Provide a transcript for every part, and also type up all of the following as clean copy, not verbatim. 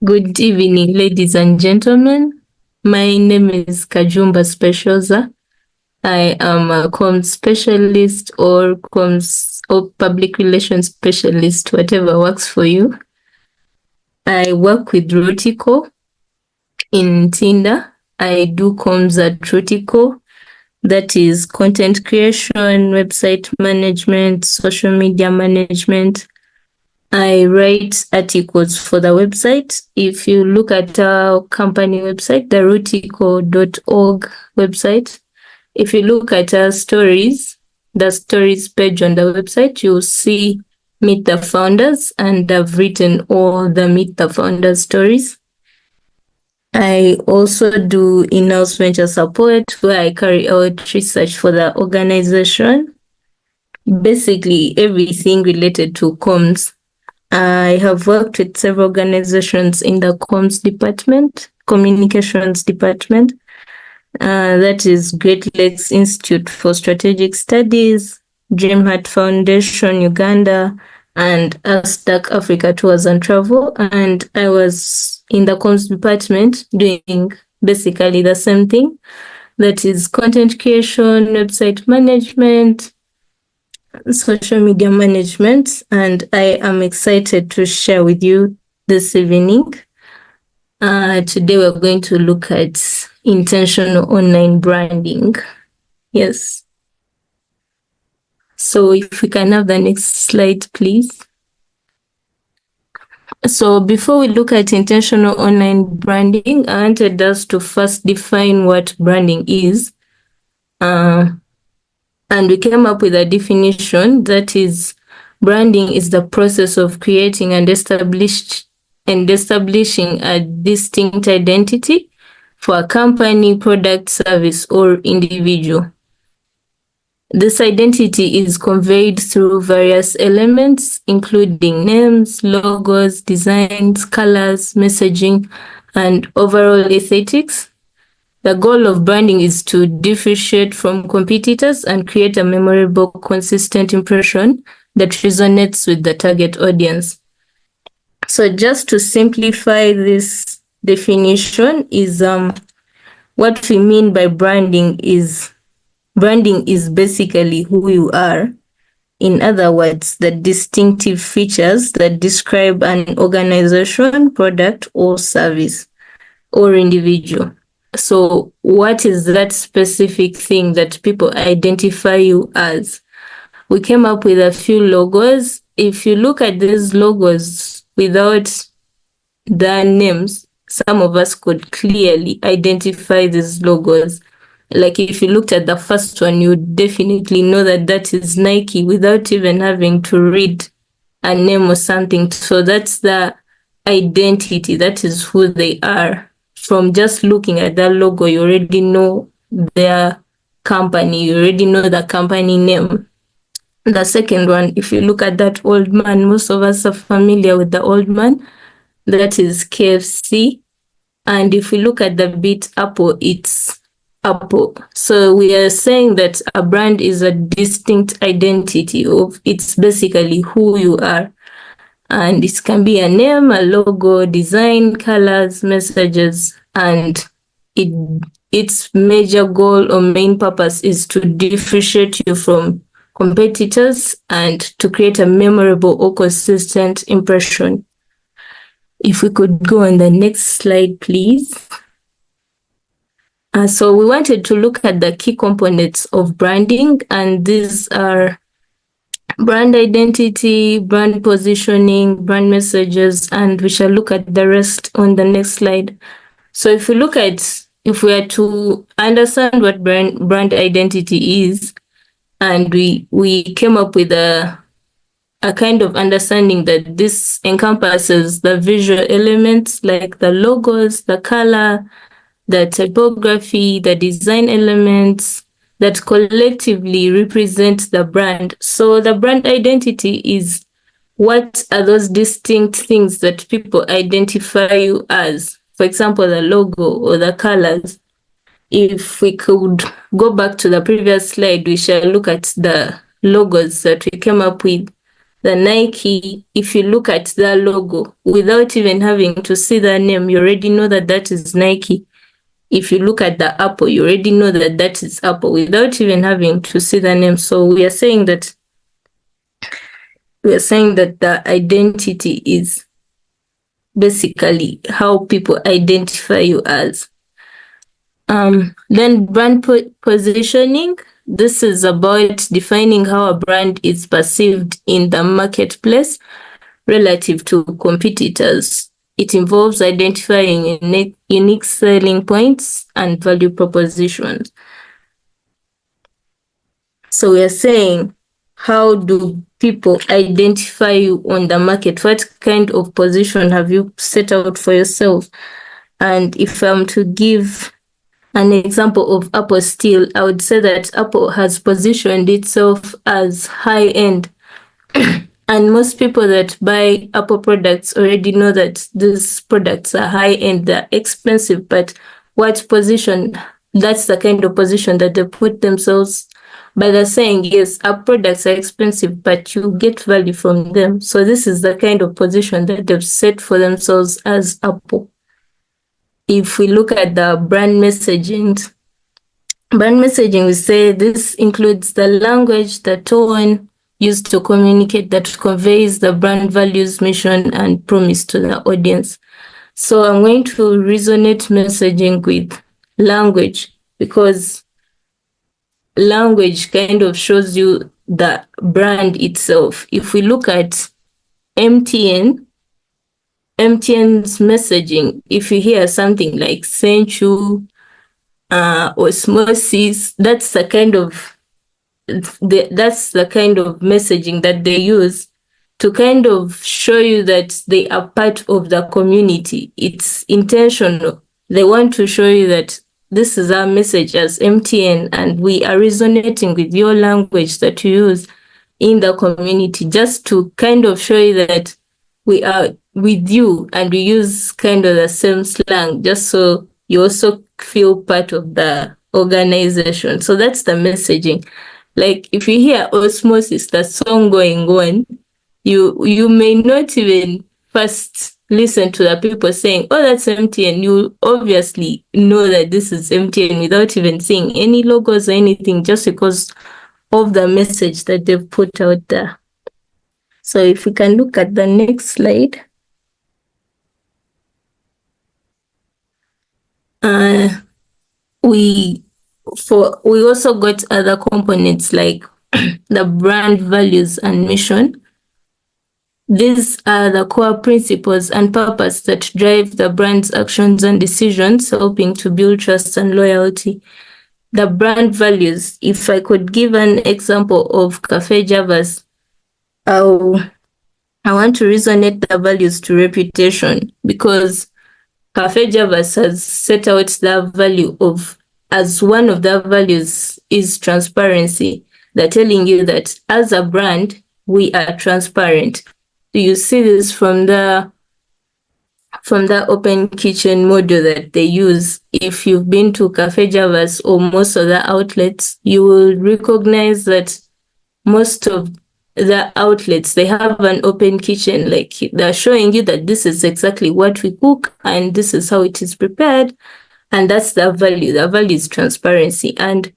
Good evening, ladies and gentlemen. My name is Kajumba Specioza. I am a comms specialist or comms or public relations specialist, whatever works for you. I work with Rotico in Tinder. I do comms at Rotico. That is content creation, website management, social media management. I write articles for the website. If you look at our company website, the rotico.org website, if you look at our stories, the stories page on the website, you'll see Meet the Founders, and I've written all the Meet the Founders stories. I also do in-house venture support where I carry out research for the organization. Basically, everything related to comms. I have worked with several organizations in the comms department, communications department. That is Great Lakes Institute for Strategic Studies, DreamHeart Foundation Uganda, and ASDAC Africa Tours and Travel. And I was in the comms department doing basically the same thing. That is content creation, website management, social media management, and I am excited to share with you this evening. Today we're going to look at intentional online branding. Yes. So if we can have the next slide, please. So before we look at intentional online branding, I wanted us to first define what branding is. And we came up with a definition that is, branding is the process of creating and establishing a distinct identity for a company, product, service, or individual. This identity is conveyed through various elements, including names, logos, designs, colors, messaging, and overall aesthetics. The goal of branding is to differentiate from competitors and create a memorable, consistent impression that resonates with the target audience. So just to simplify this definition is what we mean by branding is basically who you are. In other words, the distinctive features that describe an organization, product, or service, or individual. So what is that specific thing that people identify you as? We came up with a few logos. If you look at these logos without the names, some of us could clearly identify these logos. Like if you looked at the first one, you would definitely know that that is Nike without even having to read a name or something. So that's the identity. That is who they are. From just looking at that logo, you already know their company. You already know the company name. The second one, if you look at that old man, most of us are familiar with the old man. That is KFC. And if we look at the bit Apple, it's Apple. So we are saying that a brand is a distinct identity of, it's basically who you are. And it can be a name, a logo, design, colors, messages, and its major goal or main purpose is to differentiate you from competitors and to create a memorable or consistent impression. If we could go on the next slide, please. So we wanted to look at the key components of branding, and these are brand identity, brand positioning, brand messages, and we shall look at the rest on the next slide. So if we are to understand what brand identity is, and we came up with a kind of understanding that this encompasses the visual elements like the logos, the color, the typography, the design elements, that collectively represent the brand. So the brand identity is, what are those distinct things that people identify you as? For example, the logo or the colors. If we could go back to the previous slide, we shall look at the logos that we came up with. the Nike, if you look at the logo, without even having to see the name, you already know that that is Nike. If you look at the Apple, you already know that that is Apple without even having to see the name. So we are saying that the identity is basically how people identify you as. Then brand positioning. This is about defining how a brand is perceived in the marketplace relative to competitors. It involves identifying unique selling points and value propositions. So we are saying, how do people identify you on the market? What kind of position have you set out for yourself? And if I'm to give an example of Apple Steel, I would say that Apple has positioned itself as high-end. And most people that buy Apple products already know that these products are high-end, they're expensive, but what position, that's the kind of position that they put themselves by the saying, yes, our products are expensive, but you get value from them. So this is the kind of position that they've set for themselves as Apple. If we look at the brand messaging, we say this includes the language, the tone used to communicate that conveys the brand values, mission, and promise to the audience. So I'm going to resonate messaging with language, because language kind of shows you the brand itself. If we look at MTN's messaging, if you hear something like Senchu, osmosis, that's the kind of messaging that they use to kind of show you that they are part of the community. It's intentional. They want to show you that this is our message as MTN, and we are resonating with your language that you use in the community, just to kind of show you that we are with you and we use kind of the same slang, just so you also feel part of the organization. So that's the messaging. Like if you hear Osmosis, the song going on, you may not even first listen to the people saying, oh, that's MTN. You obviously know that this is MTN without even seeing any logos or anything, just because of the message that they've put out there. So if we can look at the next slide. We also got other components like the brand values and mission. These are the core principles and purpose that drive the brand's actions and decisions, helping to build trust and loyalty. The brand values, if I could give an example of Cafe Javas, I want to resonate the values to reputation, because Cafe Javas has set out the value of, as one of the values is transparency. They're telling you that as a brand, we are transparent. Do you see this from the open kitchen model that they use? If you've been to Cafe Javas or most of the outlets, you will recognize that most of the outlets, they have an open kitchen. Like they're showing you that this is exactly what we cook and this is how it is prepared. And that's the value. The value is transparency. And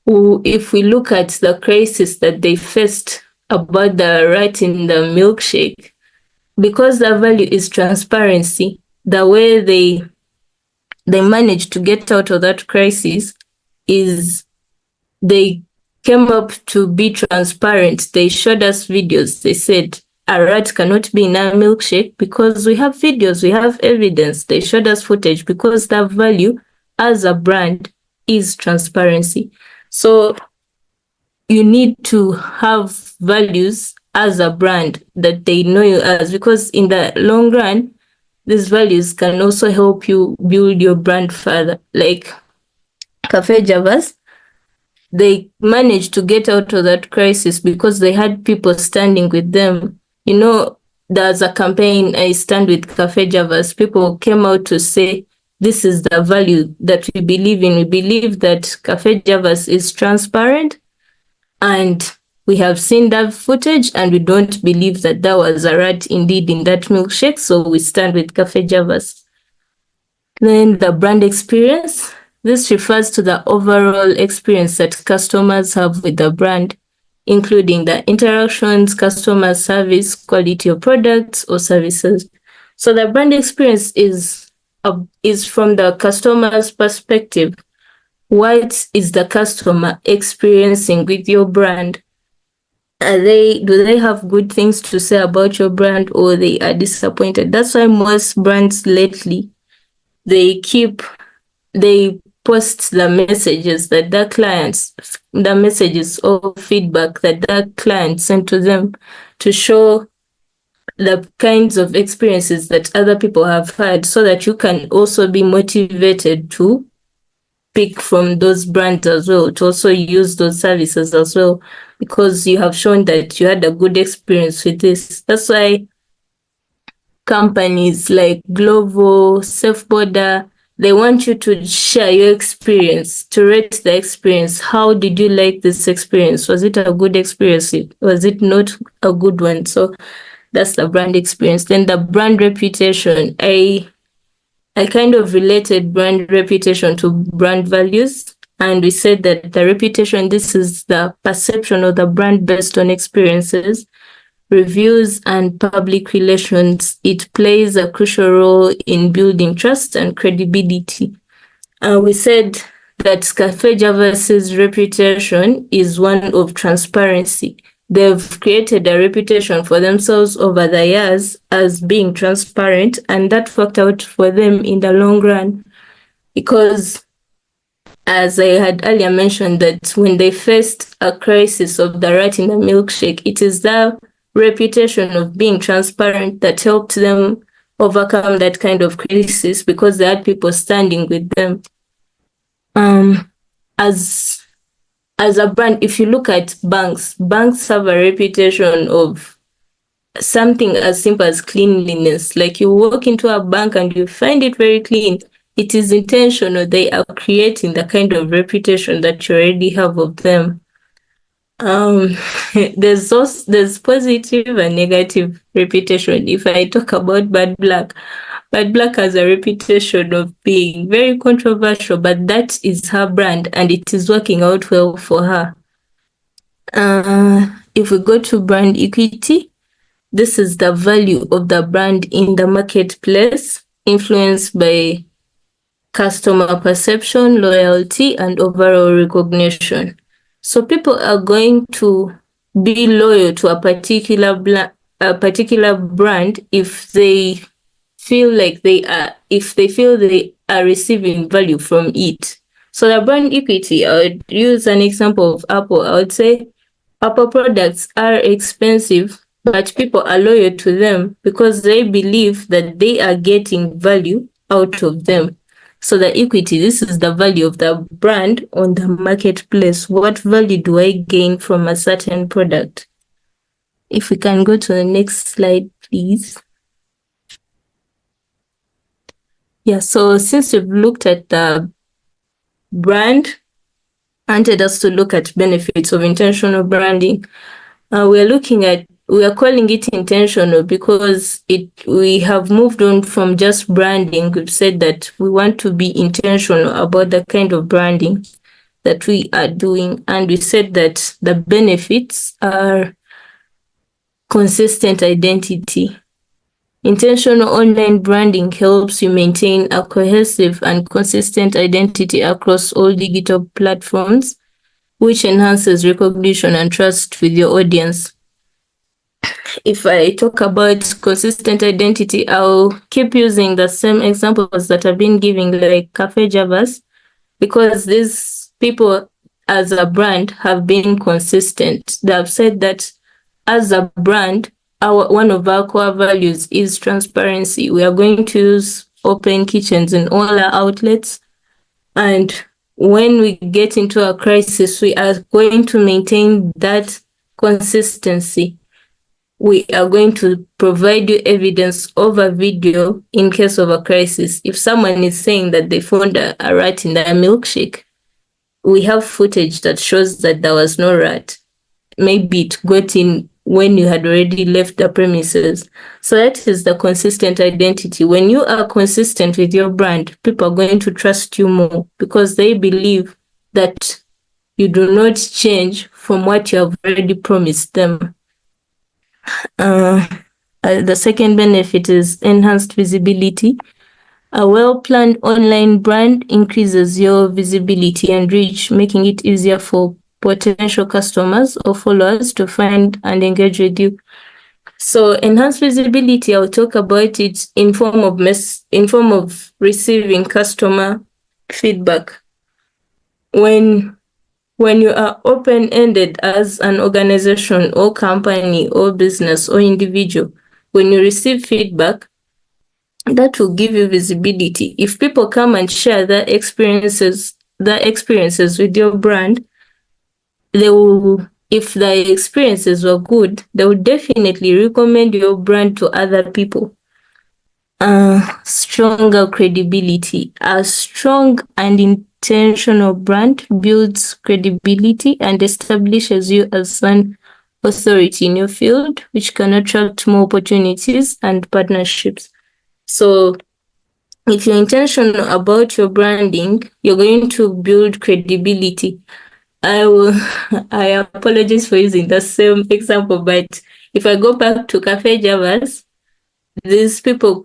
if we look at the crisis that they faced about the rat in the milkshake, because the value is transparency, the way they managed to get out of that crisis is they came up to be transparent. They showed us videos. They said a rat cannot be in a milkshake because we have videos, we have evidence. They showed us footage because the value as a brand is transparency. So you need to have values as a brand that they know you as, because in the long run, these values can also help you build your brand further. Like Cafe Javas, they managed to get out of that crisis because they had people standing with them. You know, there's a campaign, I Stand with Cafe Javas. People came out to say, this is the value that we believe in. We believe that Cafe Javas is transparent, and we have seen that footage and we don't believe that that was a rat indeed in that milkshake, so we stand with Cafe Javas. Then the brand experience. This refers to the overall experience that customers have with the brand, including the interactions, customer service, quality of products or services. So the brand experience is from the customer's perspective. What is the customer experiencing with your brand? Do they have good things to say about your brand, or they are disappointed? That's why most brands lately, they post the messages that the messages or feedback that the client sent to them, to show the kinds of experiences that other people have had, so that you can also be motivated to pick from those brands as well, to also use those services as well, because you have shown that you had a good experience with this. That's why companies like Glovo, SafeBorder, they want you to share your experience, to rate the experience. How did you like this experience? Was it a good experience? Was it not a good one? So that's the brand experience. Then the brand reputation. I kind of related brand reputation to brand values. And we said that the reputation, this is the perception of the brand based on experiences, reviews, and public relations. It plays a crucial role in building trust and credibility. We said that Cafe Javas's reputation is one of transparency. They've created a reputation for themselves over the years as being transparent, and that worked out for them in the long run, because as I had earlier mentioned, that when they faced a crisis of the rat in the milkshake, it is the reputation of being transparent that helped them overcome that kind of crisis, because they had people standing with them. As a brand, if you look at banks have a reputation of something as simple as cleanliness. Like, you walk into a bank and you find it very clean. It is intentional. They are creating the kind of reputation that you already have of them. There's positive and negative reputation. If I talk about Bad Black has a reputation of being very controversial, but that is her brand and it is working out well for her. If we go to brand equity, this is the value of the brand in the marketplace, influenced by customer perception, loyalty, and overall recognition. So people are going to be loyal to a particular brand if they feel they are receiving value from it. So the brand equity, I would use an example of Apple. I would say Apple products are expensive, but people are loyal to them because they believe that they are getting value out of them. So the equity, this is the value of the brand on the marketplace. What value do I gain from a certain product? If we can go to the next slide, please. Yeah, so since we've looked at the brand, I wanted us to look at benefits of intentional branding. We are calling it intentional because we have moved on from just branding. We've said that we want to be intentional about the kind of branding that we are doing. And we said that the benefits are consistent identity. Intentional online branding helps you maintain a cohesive and consistent identity across all digital platforms, which enhances recognition and trust with your audience. If I talk about consistent identity, I'll keep using the same examples that I've been giving, like Cafe Javas, because these people as a brand have been consistent. They have said that as a brand, one of our core values is transparency. We are going to use open kitchens in all our outlets. And when we get into a crisis, we are going to maintain that consistency. We are going to provide you evidence over video in case of a crisis. If someone is saying that they found a rat in their milkshake, we have footage that shows that there was no rat. maybe it got in when you had already left the premises. So that is the consistent identity. When you are consistent with your brand, people are going to trust you more because they believe that you do not change from what you have already promised them. The second benefit is enhanced visibility. A well-planned online brand increases your visibility and reach, making it easier for potential customers or followers to find and engage with you. So enhanced visibility, I'll talk about it in form of receiving customer feedback. When you are open-ended as an organization or company or business or individual, when you receive feedback, that will give you visibility. If people come and share their experiences with your brand, they will, if the experiences were good, they will definitely recommend your brand to other people. Stronger credibility. A strong and intentional brand builds credibility and establishes you as an authority in your field, which can attract more opportunities and partnerships. So if you're intentional about your branding, you're going to build credibility. I apologize for using the same example, but if I go back to Cafe Javas, these people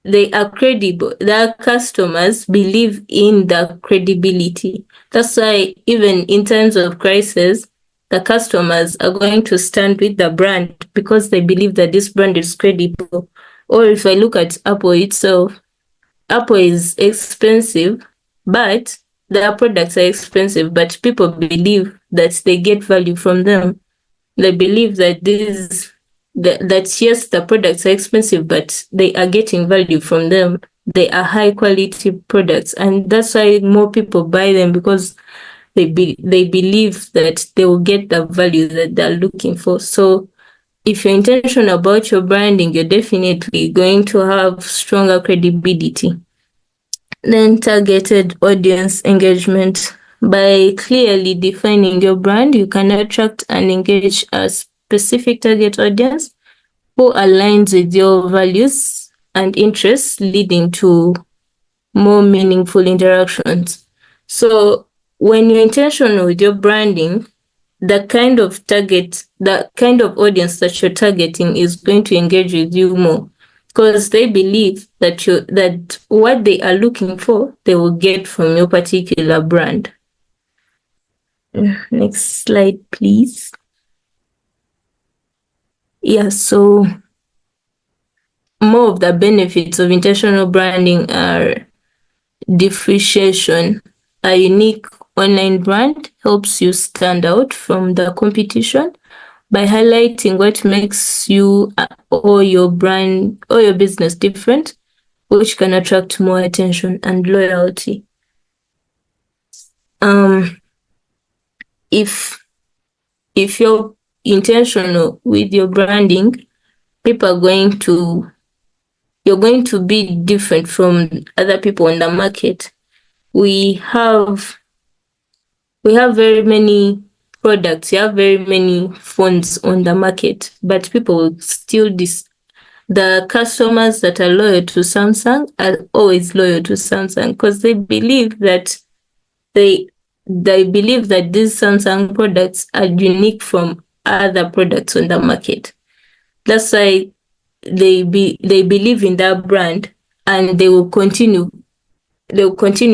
they are credible. Their customers believe in the credibility. That's why even in times of crisis, the customers are going to stand with the brand because they believe that this brand is credible. Or if I look at Apple itself, Apple is expensive, but their products are expensive, but people believe that they get value from them. They believe that yes, the products are expensive, but they are getting value from them. They are high quality products, and that's why more people buy them because they believe that they will get the value that they're looking for. So if you're intentional about your branding, you're definitely going to have stronger credibility. Then targeted audience engagement. By clearly defining your brand, you can attract and engage a specific target audience who aligns with your values and interests, leading to more meaningful interactions. So when you're intentional with your branding, the kind of audience that you're targeting is going to engage with you more because they believe that what they are looking for, they will get from your particular brand. Next slide, please. Yeah, so more of the benefits of intentional branding are differentiation. A unique online brand helps you stand out from the competition by highlighting what makes you or your brand or your business different, which can attract more attention and loyalty. If you're intentional with your branding, you're going to be different from other people in the market. We have very many products, we have very many phones on the market, but people still the customers that are loyal to Samsung are always loyal to Samsung because they believe that these Samsung products are unique from other products on the market. That's why they believe in that brand and they will continue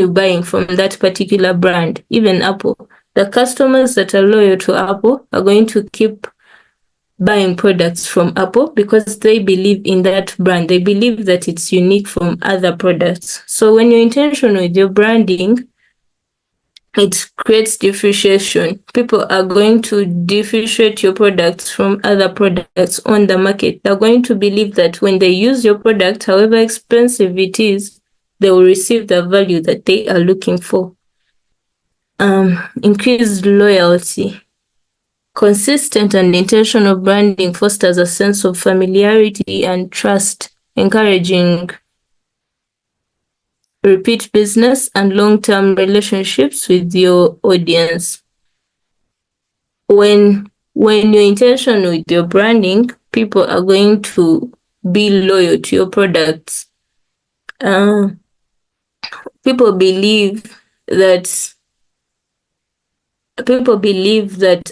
buying from that particular brand. Even Apple, the customers that are loyal to Apple are going to keep buying products from Apple because they believe in that brand. They believe that it's unique from other products. So when you're intentional with your branding, it creates differentiation. People are going to differentiate your products from other products on the market. They're going to believe that when they use your product, however expensive it is, they will receive the value that they are looking for. Increased loyalty. Consistent and intentional branding fosters a sense of familiarity and trust, encouraging repeat business and long-term relationships with your audience. when your intention with your branding, people are going to be loyal to your products. People believe that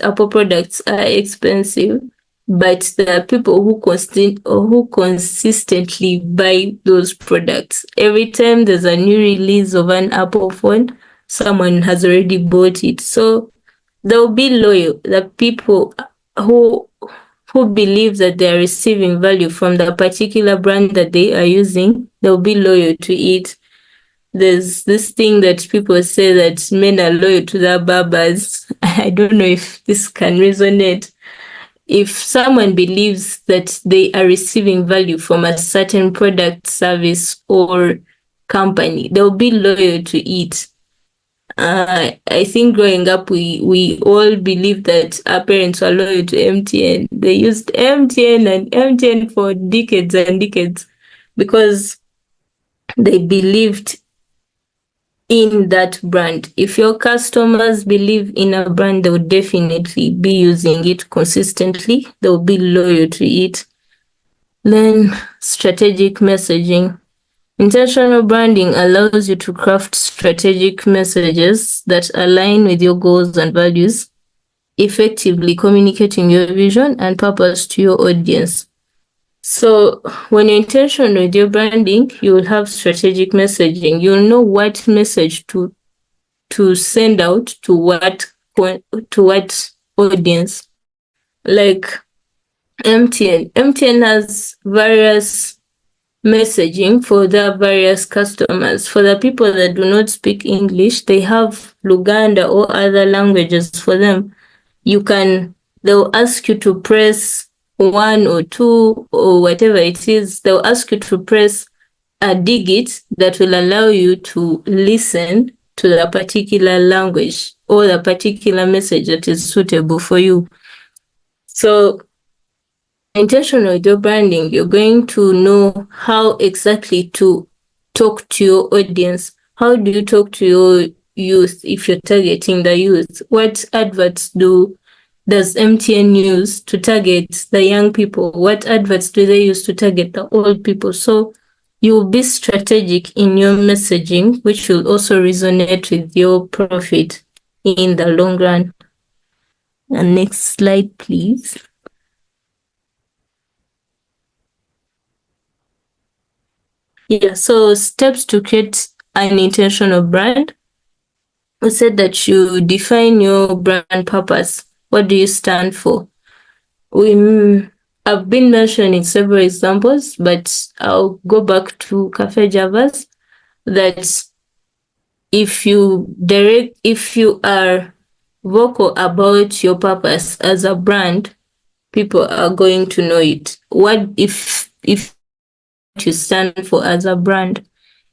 Apple products are expensive, but there are people who consistently buy those products. Every time there's a new release of an Apple phone, someone has already bought it. So they'll be loyal. The people who believe that they're receiving value from the particular brand that they are using, they'll be loyal to it. There's this thing that people say that men are loyal to their barbers. I don't know if this can resonate. If someone believes that they are receiving value from a certain product, service, or company, they'll be loyal to it. I think growing up, we all believed that our parents were loyal to MTN. They used MTN and MTN for decades and decades because they believed in that brand. If your customers believe in a brand, they will definitely be using it consistently. They will be loyal to it. Then strategic messaging. Intentional branding allows you to craft strategic messages that align with your goals and values, effectively communicating your vision and purpose to your audience. So when you're intentional with your branding, you will have strategic messaging. You'll know what message to send out to what audience. Like MTN has various messaging for their various customers. For the people that do not speak English, they have Luganda or other languages for them. They'll ask you to press 1 or 2 or whatever it is. They'll ask you to press a digit that will allow you to listen to the particular language or the particular message that is suitable for you. So intentional with your branding, you're going to know how exactly to talk to your audience. How do you talk to your youth if you're targeting the youth? What adverts does MTN use to target the young people? What adverts do they use to target the old people? So you will be strategic in your messaging, which will also resonate with your profit in the long run. And next slide, please. Yeah, so steps to create an intentional brand. We said that you define your brand purpose. What do you stand for? I've been mentioning several examples, but I'll go back to Cafe Javas. That if you are vocal about your purpose as a brand, people are going to know it. What if you stand for as a brand?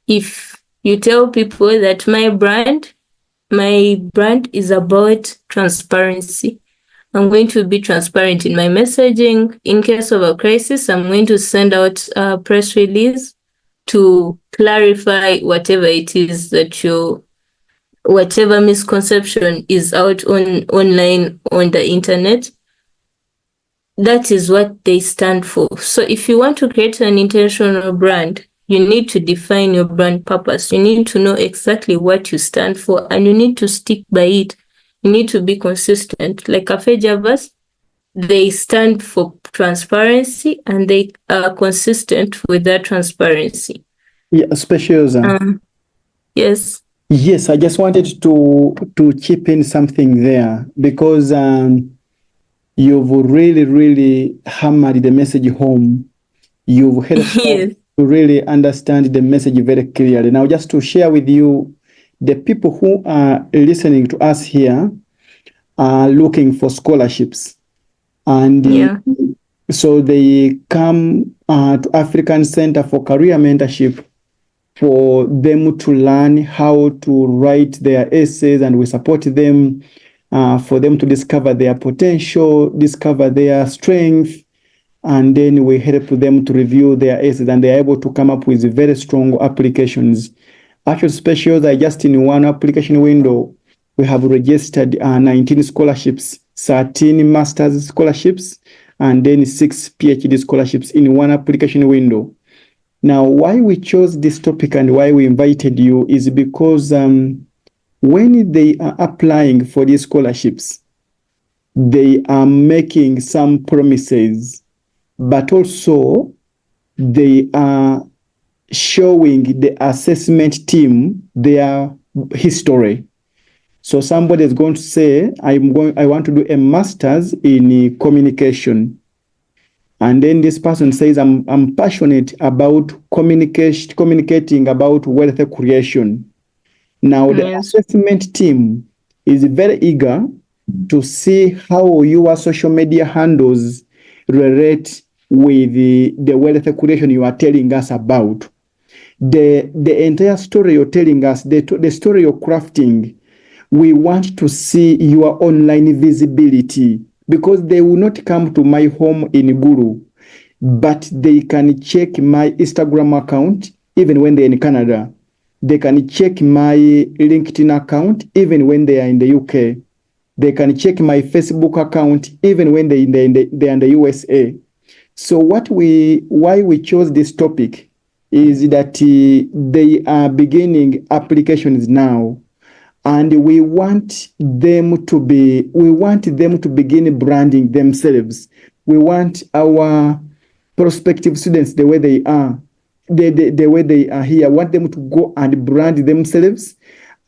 If you tell people that my brand is about transparency, I'm going to be transparent in my messaging. In case of a crisis, I'm going to send out a press release to clarify whatever it is that whatever misconception is out online on the internet. That is what they stand for. So if you want to create an intentional brand, you need to define your brand purpose. You need to know exactly what you stand for, and you need to stick by it. You need to be consistent. Like Cafe Javas, they stand for transparency and they are consistent with that transparency. Yeah, Specioza. Yes. Yes, I just wanted to chip in something there because you've really, really hammered the message home. You've helped yes. to really understand the message very clearly. Now, just to share with you, the people who are listening to us here are looking for scholarships. And so they come to African Center for Career Mentorship for them to learn how to write their essays, and we support them for them to discover their potential, discover their strength, and then we help them to review their essays, and they're able to come up with very strong applications. Actually, Specials are just in one application window. We have registered 19 scholarships 13 master's scholarships, and then 6 PhD scholarships in one application window. Now, why we chose this topic and why we invited you is because when they are applying for these scholarships, they are making some promises, but also they are showing the assessment team their history. So somebody is going to say, I want to do a master's in communication. And then this person says, I'm passionate about communicating about wealth creation. Now, the assessment team is very eager to see how your social media handles relate with the wealth creation you are telling us about. The entire story you're telling us, the story you're crafting, we want to see your online visibility, because they will not come to my home in Guru, but they can check my Instagram account even when they're in Canada. They can check my LinkedIn account even when they are in the UK. They can check my Facebook account even when they're in the USA. So why we chose this topic is that they are beginning applications now. And we want them to begin branding themselves. We want our prospective students the way they are, the way they are here. We want them to go and brand themselves,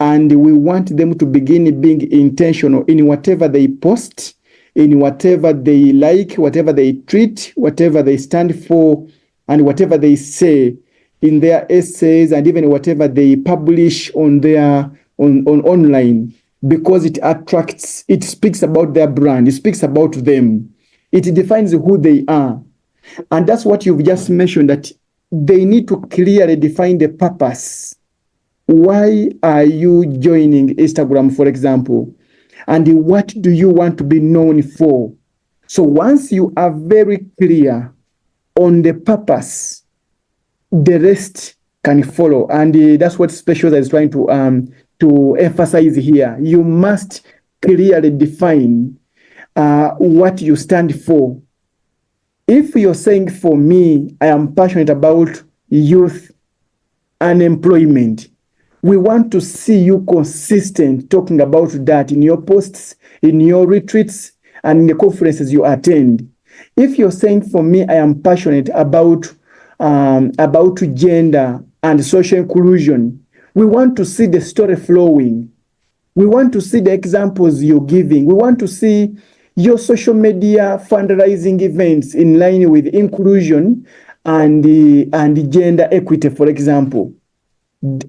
and we want them to begin being intentional in whatever they post, in whatever they like, whatever they tweet, whatever they stand for, and whatever they say in their essays, and even whatever they publish on their online, because it attracts, it speaks about their brand, it speaks about them, it defines who they are. And that's what you've just mentioned, that they need to clearly define the purpose. Why are you joining Instagram, for example? And what do you want to be known for? So once you are very clear on the purpose, the rest can follow. And that's what Specioza is trying to emphasize here. You must clearly define what you stand for. If you're saying, for me, I am passionate about youth unemployment, we want to see you consistent talking about that in your posts, in your retreats, and in the conferences you attend. If you're saying, for me, I am passionate about gender and social inclusion, we want to see the story flowing. We want to see the examples you're giving. We want to see your social media fundraising events in line with inclusion and gender equity, for example.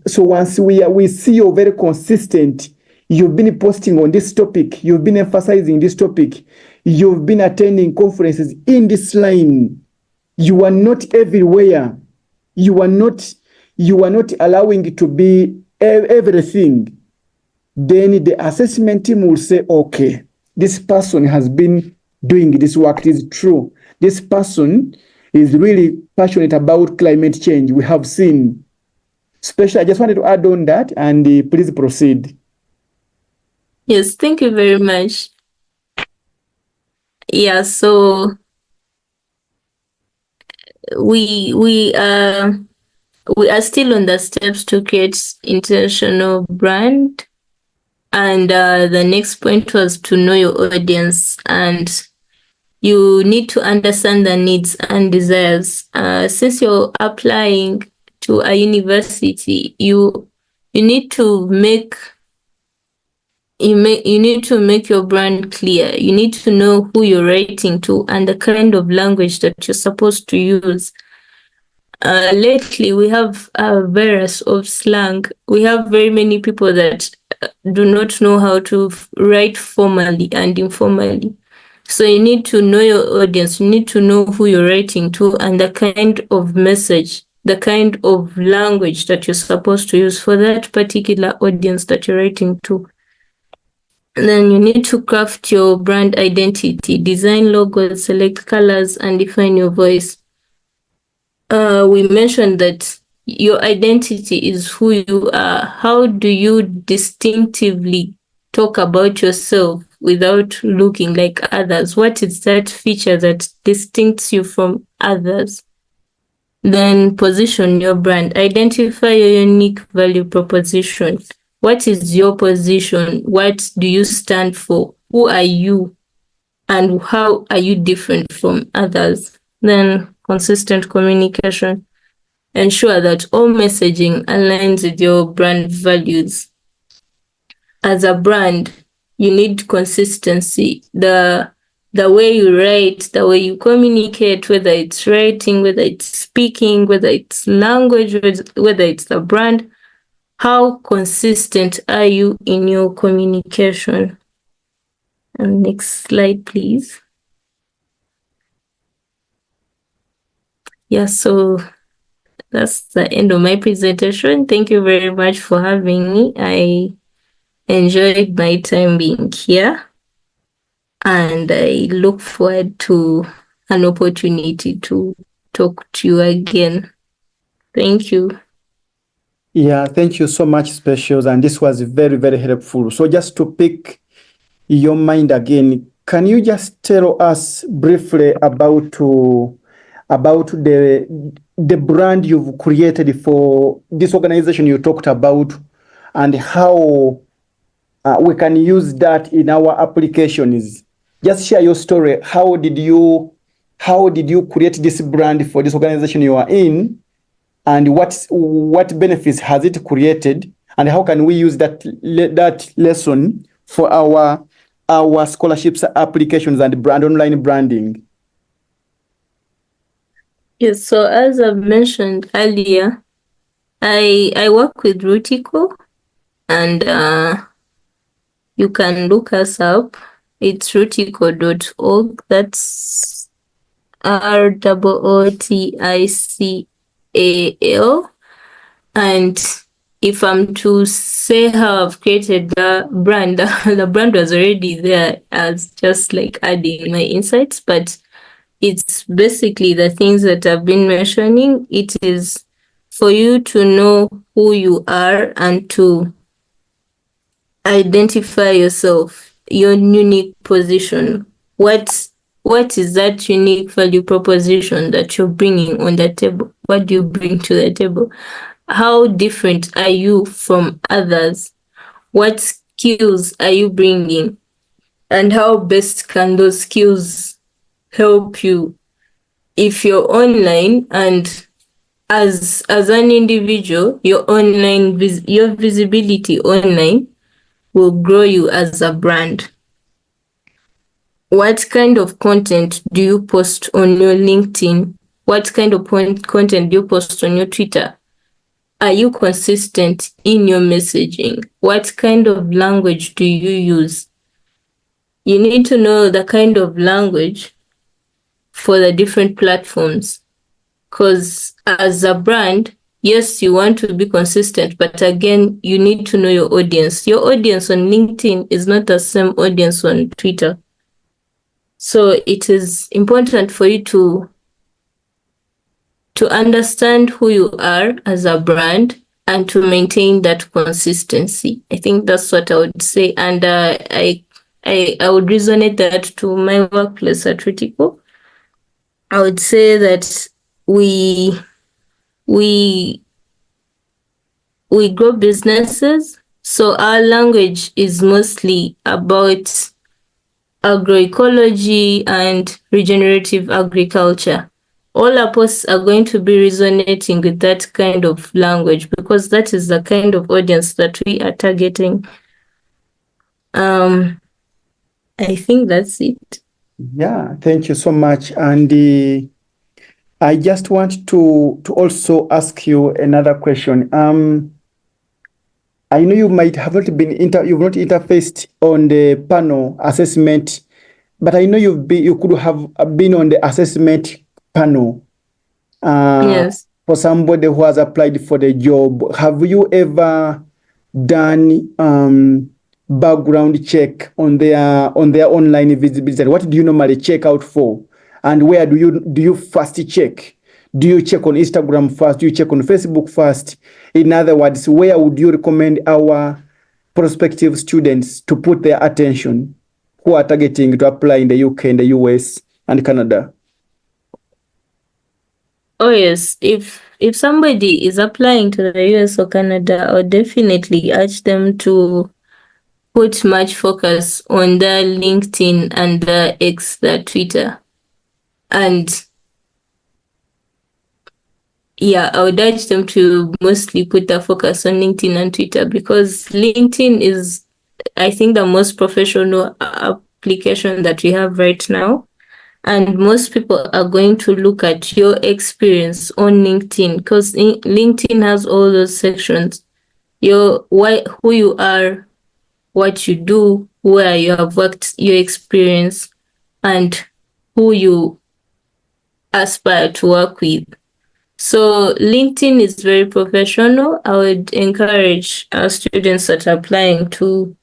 So once we see you're very consistent, you've been posting on this topic, you've been emphasizing this topic, you've been attending conferences in this line, you are not everywhere, you are not allowing it to be everything, then the assessment team will say, okay, this person has been doing this work. It is true. This person is really passionate about climate change. We have seen. Especially, I just wanted to add on that, and please proceed. Yes, thank you very much. Yeah, so we are still on the steps to create intentional brand. And the next point was to know your audience, and you need to understand the needs and desires. Since you're applying to a university, you need to make your brand clear. You need to know who you're writing to and the kind of language that you're supposed to use. Lately, we have a virus of slang. We have very many people that do not know how to write formally and informally. So you need to know your audience. You need to know who you're writing to and the kind of message, the kind of language that you're supposed to use for that particular audience that you're writing to. And then you need to craft your brand identity, design logos, select colors, and define your voice. We mentioned that your identity is who you are. How do you distinctively talk about yourself without looking like others? What is that feature that distincts you from others? Then position your brand. Identify your unique value proposition. What is your position? What do you stand for? Who are you? And how are you different from others? Then consistent communication. Ensure that all messaging aligns with your brand values. As a brand, you need consistency. The way you write, the way you communicate, whether it's writing, whether it's speaking, whether it's language, whether it's the brand, how consistent are you in your communication? And next slide, please. Yeah, so that's the end of my presentation. Thank you very much for having me. I enjoyed my time being here, and I look forward to an opportunity to talk to you again. Thank you. Yeah, thank you so much, Specials, and this was very, very helpful. So just to pick your mind again, can you just tell us briefly about the brand you've created for this organization you talked about, and how we can use that in our applications? Just share your story. How did you create this brand for this organization you are in, and what benefits has it created, and how can we use that lesson for our scholarships applications and online branding? Yes, so as I've mentioned earlier, I work with Rutico, and you can look us up. It's rutico.org. That's ROOTICAL. And if I'm to say how I've created the brand, the brand was already there as just like adding my insights, but it's basically the things that I've been mentioning. It is for you to know who you are and to identify yourself, your unique position. What is that unique value proposition that you're bringing on the table? What do you bring to the table? How different are you from others? What skills are you bringing? And how best can those skills help you if you're online, and as an individual, your visibility online will grow you as a brand. What kind of content do you post on your LinkedIn? What kind of content do you post on your Twitter? Are you consistent in your messaging? What kind of language do you use? You need to know the kind of language for the different platforms, because as a brand, yes, you want to be consistent, but again, you need to know your audience. Your audience on LinkedIn is not the same audience on Twitter. So it is important for you to understand who you are as a brand and to maintain that consistency. I think that's what I would say. And I would resonate that to my workplace at Rutico. I would say that we grow businesses. So our language is mostly about agroecology and regenerative agriculture. All our posts are going to be resonating with that kind of language because that is the kind of audience that we are targeting. I think that's it. Yeah, thank you so much. And I just want to also ask you another question. I know you might have not been you've not interfaced on the panel assessment, but I know you could have been on the assessment panel. Yes. For somebody who has applied for the job. Have you ever done background check on their online visibility? What do you normally check out for? And where do you first check? Do you check on Instagram first? Do you check on Facebook first? In other words, where would you recommend our prospective students to put their attention who are targeting to apply in the UK and the US and Canada? Oh yes, if somebody is applying to the US or Canada, I would definitely urge them to put much focus on their LinkedIn and their X, their Twitter. And yeah, I would urge them to mostly put their focus on LinkedIn and Twitter, because LinkedIn is, I think, the most professional application that we have right now. And most people are going to look at your experience on LinkedIn, because LinkedIn has all those sections. Who you are, what you do, where you have worked, your experience, and who you aspire to work with. So LinkedIn is very professional. I would encourage our students that are applying to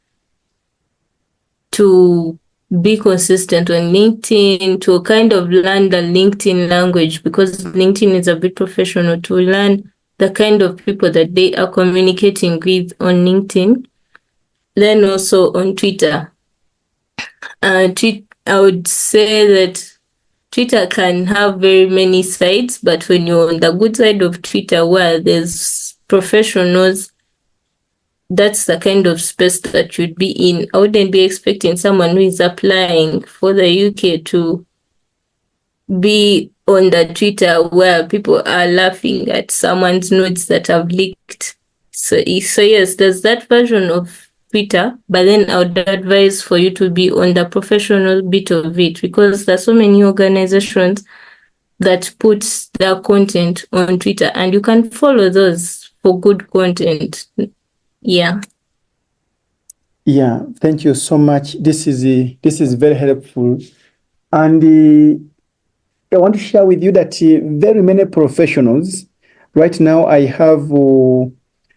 be consistent on LinkedIn, to kind of learn the LinkedIn language, because LinkedIn is a bit professional, to learn the kind of people that they are communicating with on LinkedIn. Then also on Twitter. I would say that Twitter can have very many sides, but when you're on the good side of Twitter where there's professionals, that's the kind of space that you'd be in. I wouldn't be expecting someone who is applying for the UK to be on the Twitter where people are laughing at someone's notes that have leaked. So yes, there's that version of Twitter, but then I would advise for you to be on the professional bit of it, because there's so many organizations that put their content on Twitter, and you can follow those for good content. Yeah. Yeah, thank you so much. This is very helpful, and I want to share with you that very many professionals right now. I have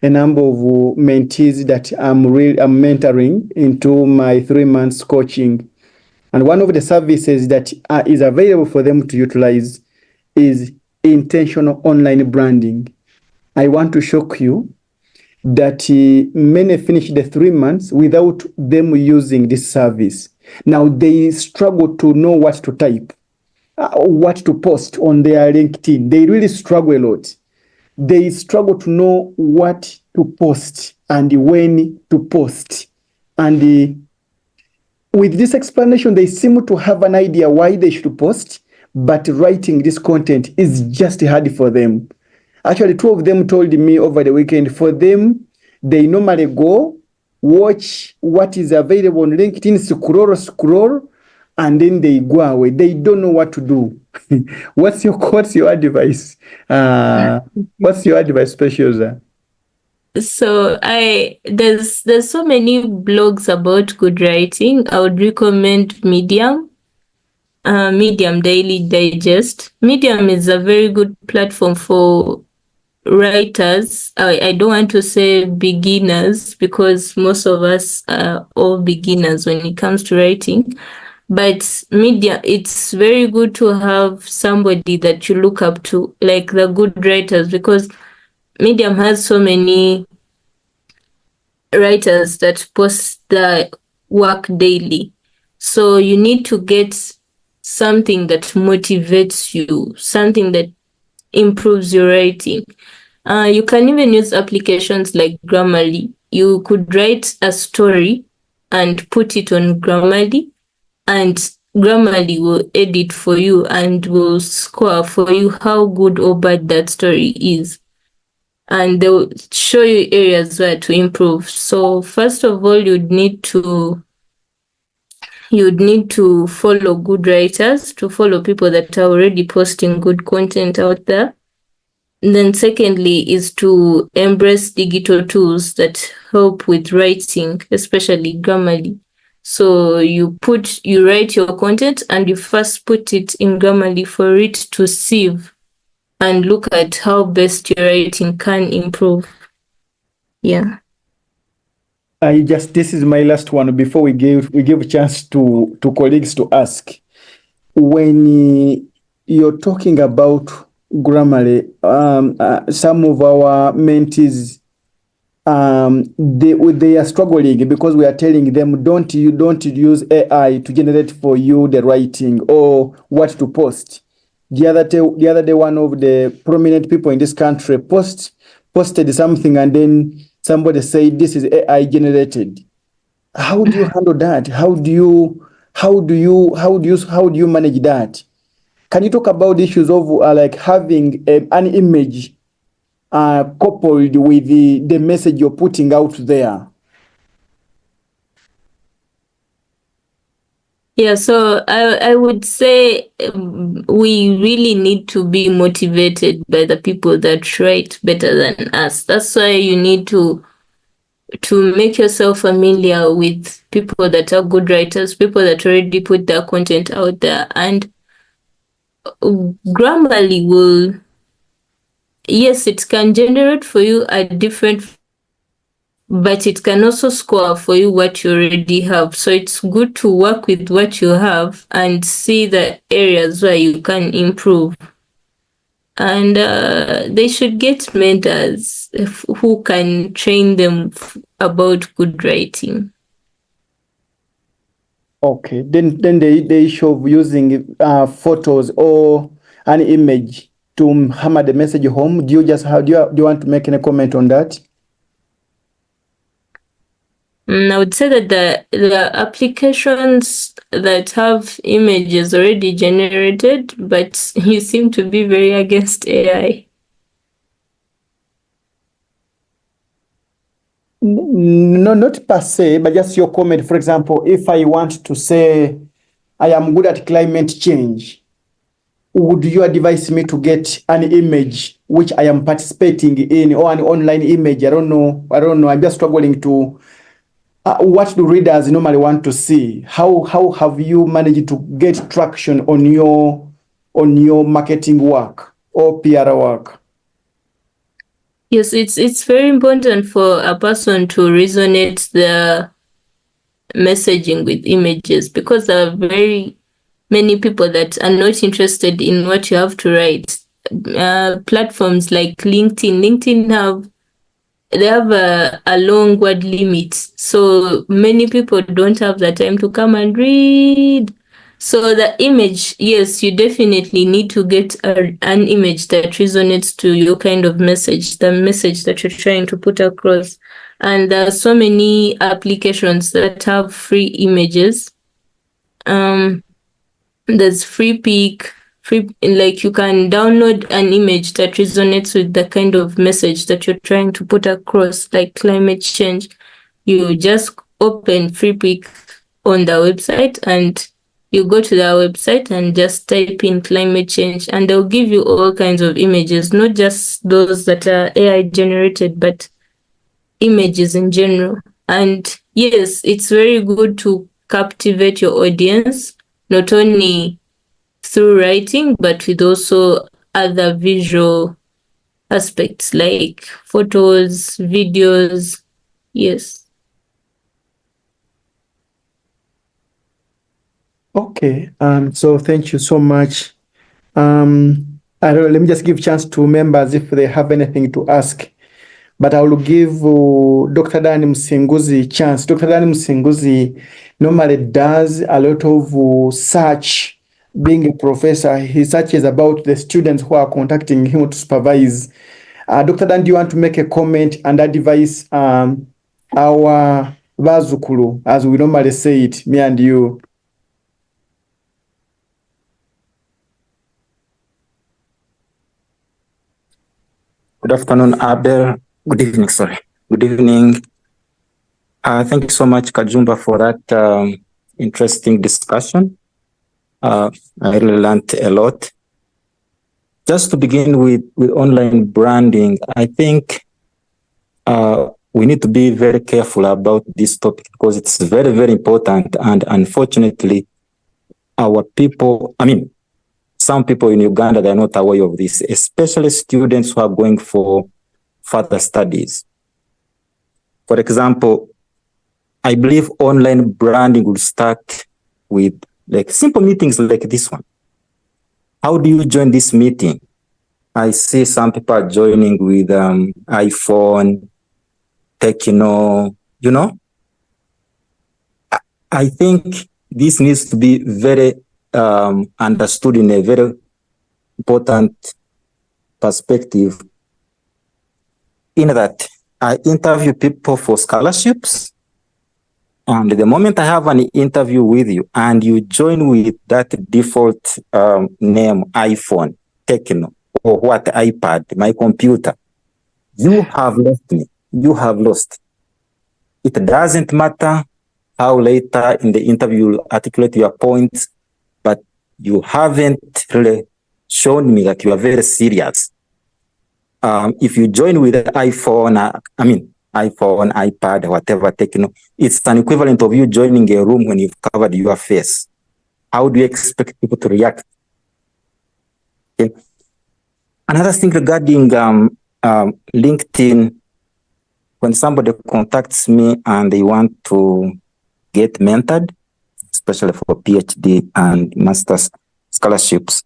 a number of mentees that I'm mentoring into my 3 months coaching, and one of the services that is available for them to utilize is intentional online branding. I want to shock you that many finish the 3 months without them using this service. Now they struggle to know what to type, what to post on their LinkedIn. They really struggle a lot. They struggle to know what to post and when to post. And with this explanation, they seem to have an idea why they should post, but writing this content is just hard for them. Actually, 2 of them told me over the weekend, for them, they normally go watch what is available on LinkedIn, scroll, and then they go away. They don't know what to do. What's your advice? What's your advice, Speciosa? So there's so many blogs about good writing. I would recommend Medium. Medium Daily Digest. Medium is a very good platform for writers. I don't want to say beginners, because most of us are all beginners when it comes to writing. But Medium, it's very good to have somebody that you look up to, like the good writers, because Medium has so many writers that post their work daily. So you need to get something that motivates you, something that improves your writing. You can even use applications like Grammarly. You could write a story and put it on Grammarly, and Grammarly will edit for you and will score for you how good or bad that story is. And they will show you areas where to improve. So first of all, you'd need to follow good writers, to follow people that are already posting good content out there. And then secondly is to embrace digital tools that help with writing, especially Grammarly. So you write your content and you first put it in Grammarly for it to sieve and look at how best your writing can improve. Yeah. This is my last one before we give a chance to colleagues to ask. When you're talking about Grammarly, some of our mentees they are struggling because we are telling them don't use AI to generate for you the writing or what to post. The other day, one of the prominent people in this country posted something, and then somebody said this is AI generated. How do you handle that? How do you manage that? Can you talk about the issues of like having an image coupled with the message you're putting out there? Yeah, so I would say we really need to be motivated by the people that write better than us. That's why you need to make yourself familiar with people that are good writers, people that already put their content out there. And Grammarly will, yes, it can generate for you a different, but it can also score for you what you already have. So it's good to work with what you have and see the areas where you can improve. And they should get mentors who can train them about good writing. Okay, then the issue of using photos or an image to hammer the message home. Do you want to make any comment on that? I would say that the applications that have images already generated, but you seem to be very against AI. No, not per se, but just your comment. For example, if I want to say I am good at climate change, would you advise me to get an image which I am participating in, or an online image? I don't know. I'm just struggling to. What do readers normally want to see? How have you managed to get traction on your marketing work or PR work? Yes, it's very important for a person to resonate the messaging with images, because there are very many people that are not interested in what you have to write. Platforms like LinkedIn have a long word limit, so many people don't have the time to come and read. So the image, yes, you definitely need to get an image that resonates to your kind of message, the message that you're trying to put across. And there are so many applications that have free images. There's Freepik, like you can download an image that resonates with the kind of message that you're trying to put across, like climate change. You just open Freepik on the website, and you go to their website and just type in climate change, and they'll give you all kinds of images, not just those that are AI generated, but images in general. And yes, it's very good to captivate your audience, not only through writing, but with also other visual aspects like photos, videos. Yes. Okay. So thank you so much. Let me just give chance to members if they have anything to ask. But I will give Dr. Danny Musinguzi chance. Dr. Danny Musinguzi normally does a lot of search. Being a professor, he searches about the students who are contacting him to supervise. Dr. Dan, do you want to make a comment and advise our Vazukulu, as we normally say it, me and you? Good afternoon, Abel. Good evening, sorry. Good evening. Thank you so much, Kajumba, for that interesting discussion. I really learned a lot. Just to begin with online branding, I think we need to be very careful about this topic because it's very, very important. And unfortunately, some people in Uganda, they're not aware of this, especially students who are going for further studies. For example, I believe online branding will start with like simple meetings like this one. How do you join this meeting? I see some people are joining with iPhone, Techno, you know. I think this needs to be very understood in a very important perspective, in that I interview people for scholarships, and the moment I have an interview with you and you join with that default name, iPhone, Techno, or what, iPad, my computer, you have lost me. You have lost. It doesn't matter how later in the interview you articulate your points, but you haven't really shown me that you are very serious. If you join with the iPhone, iPhone, iPad, whatever, Techno, it's an equivalent of you joining a room when you've covered your face. How do you expect people to react? Okay. Another thing regarding LinkedIn, when somebody contacts me and they want to get mentored, especially for PhD and master's scholarships,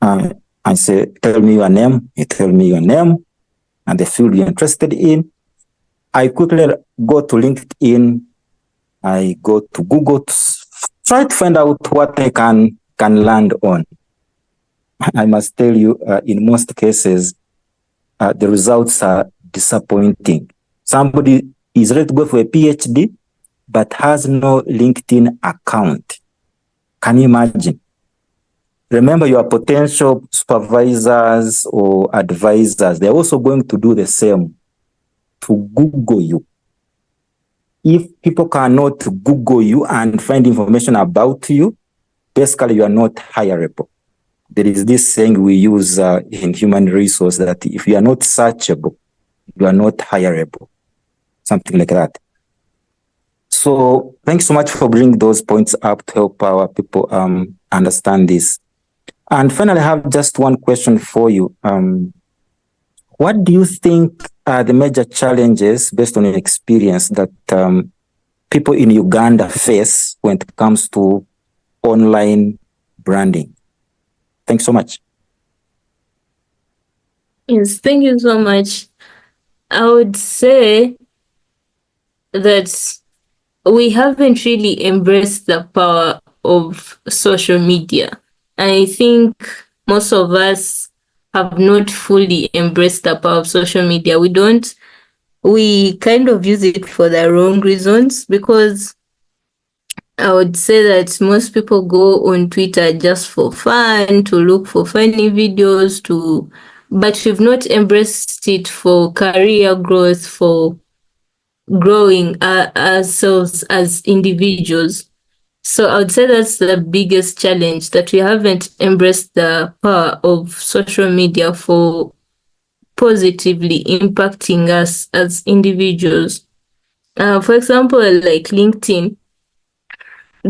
I say, tell me your name. You tell me your name and the field you're interested in. I quickly go to LinkedIn. I go to Google to try to find out what I can land on. I must tell you, in most cases, the results are disappointing. Somebody is ready to go for a PhD, but has no LinkedIn account. Can you imagine? Remember, your potential supervisors or advisors, they're also going to do the same, to Google you. If people cannot Google you and find information about you, basically you are not hireable. There is this saying we use in human resource that if you are not searchable, you are not hireable. Something like that. So thanks so much for bringing those points up to help our people understand this. And finally, I have just one question for you. What do you think are the major challenges, based on your experience, that people in Uganda face when it comes to online branding? Thanks so much. Yes, thank you so much. I would say that we haven't really embraced the power of social media. I think most of us have not fully embraced the power of social media. We kind of use it for the wrong reasons, because I would say that most people go on Twitter just for fun, to look for funny videos, but we've not embraced it for career growth, for growing ourselves as individuals. So I would say that's the biggest challenge, that we haven't embraced the power of social media for positively impacting us as individuals. For example, like LinkedIn,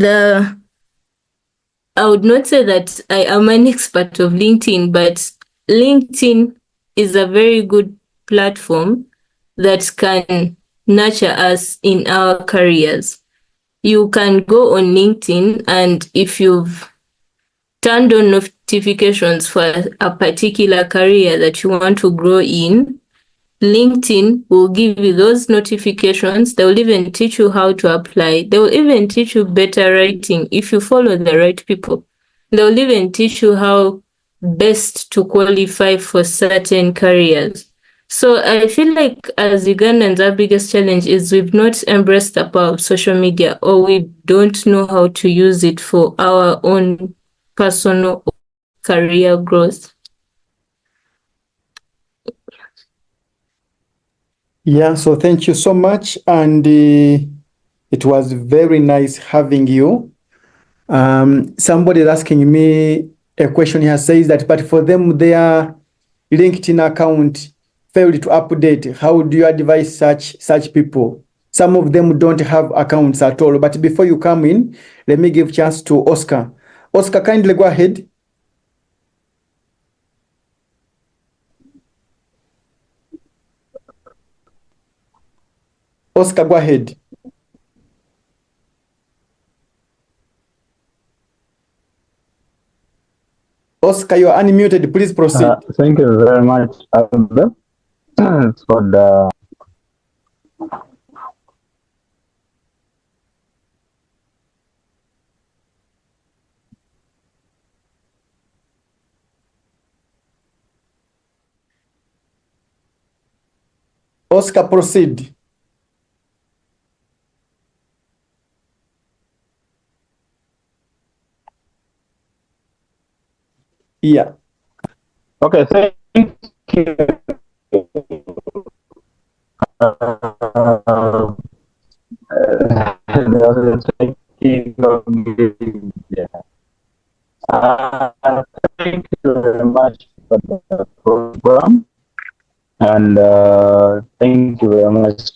I would not say that I am an expert of LinkedIn, but LinkedIn is a very good platform that can nurture us in our careers. You can go on LinkedIn, and if you've turned on notifications for a particular career that you want to grow in, LinkedIn will give you those notifications. They will even teach you how to apply. They will even teach you better writing if you follow the right people. They will even teach you how best to qualify for certain careers. So I feel like as Ugandans, our biggest challenge is we've not embraced the power of social media, or we don't know how to use it for our own personal career growth. Yeah, so thank you so much. And it was very nice having you. Somebody is asking me a question here, says that, but for them, their LinkedIn account failed to update. How do you advise such people? Some of them don't have accounts at all. But before you come in, let me give chance to Oscar. Oscar, kindly go ahead. Oscar, go ahead. Oscar, you are unmuted. Please proceed. Thank you very much, Albert, for the Oscar, proceed. Yeah. Okay, thank you. Thank you very much for the program, and thank you very much,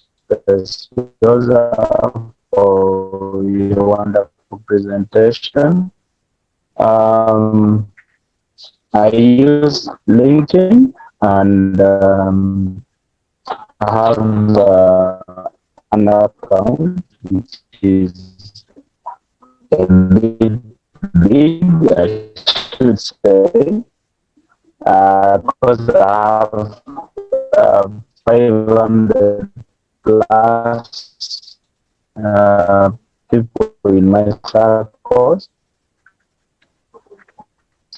Joseph, for your wonderful presentation. I use LinkedIn, and I have an account which is a bit big, I should say, because I have 500 plus people in my circles.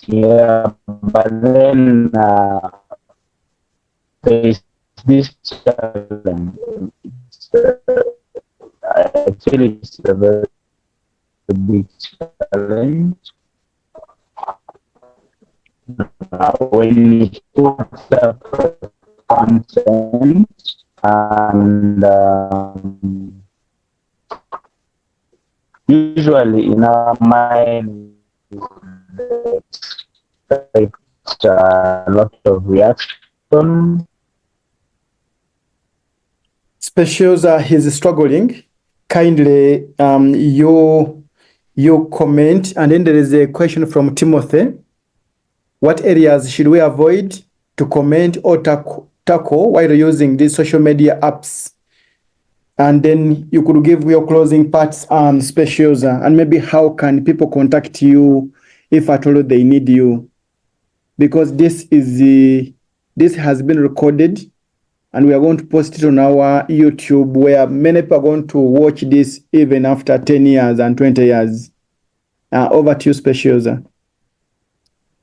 Yeah, but then there is this challenge. I feel it's a very big challenge. When you put up content and usually in our mind, expect a lot of reaction. Speciosa, he's struggling. Kindly, your comment, and then there is a question from Timothy. What areas should we avoid to comment or tackle while using these social media apps? And then you could give your closing parts, Speciosa, and maybe how can people contact you if at all they need you? Because this has been recorded, and we are going to post it on our YouTube, where many people are going to watch this even after 10 years and 20 years. Over to you, Speciosa.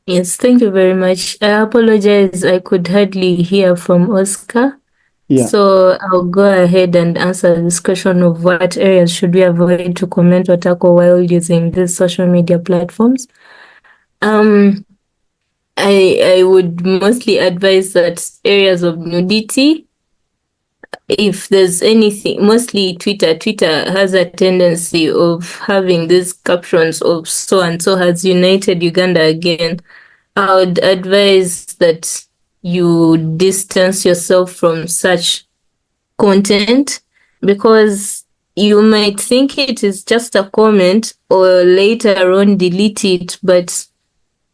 Yes, thank you very much. I apologize, I could hardly hear from Oscar. Yeah. So I'll go ahead and answer this question of what areas should we avoid to comment or tackle while using these social media platforms. I would mostly advise that areas of nudity, if there's anything, mostly Twitter has a tendency of having these captions of so and so has united Uganda again. I would advise that you distance yourself from such content, because you might think it is just a comment or later on delete it, but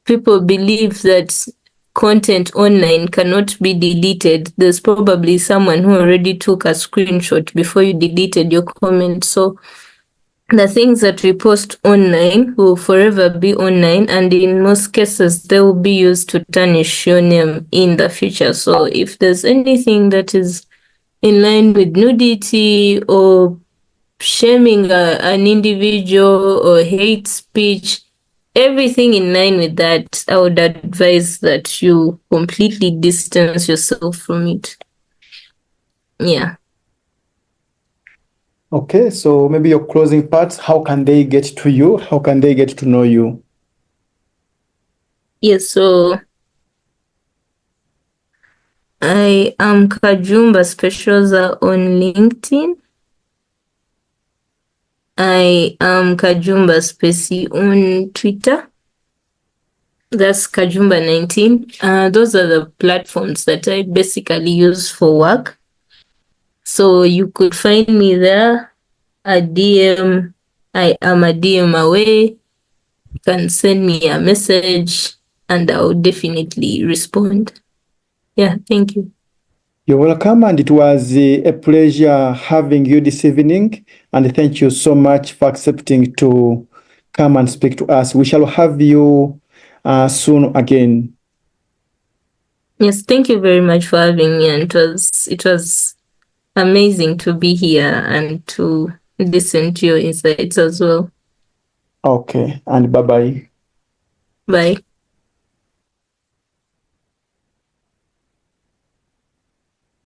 people believe that content online cannot be deleted. There's probably someone who already took a screenshot before you deleted your comment. So the things that we post online will forever be online, and in most cases, they will be used to tarnish your name in the future. So if there's anything that is in line with nudity or shaming an individual or hate speech, everything in line with that, I would advise that you completely distance yourself from it. Yeah. Okay, so maybe your closing parts, how can they get to you? How can they get to know you? Yes, so I am Kajumba Speciosa on LinkedIn. I am Kajumba Spacey on Twitter. That's Kajumba19. Those are the platforms that I basically use for work. So you could find me there. I am a DM away. You can send me a message and I'll definitely respond. Yeah, thank you. You're welcome, and it was a pleasure having you this evening, and thank you so much for accepting to come and speak to us. We shall have you soon again. Yes, thank you very much for having me, and it was amazing to be here and to listen to your insights as well. Okay, and bye-bye. Bye.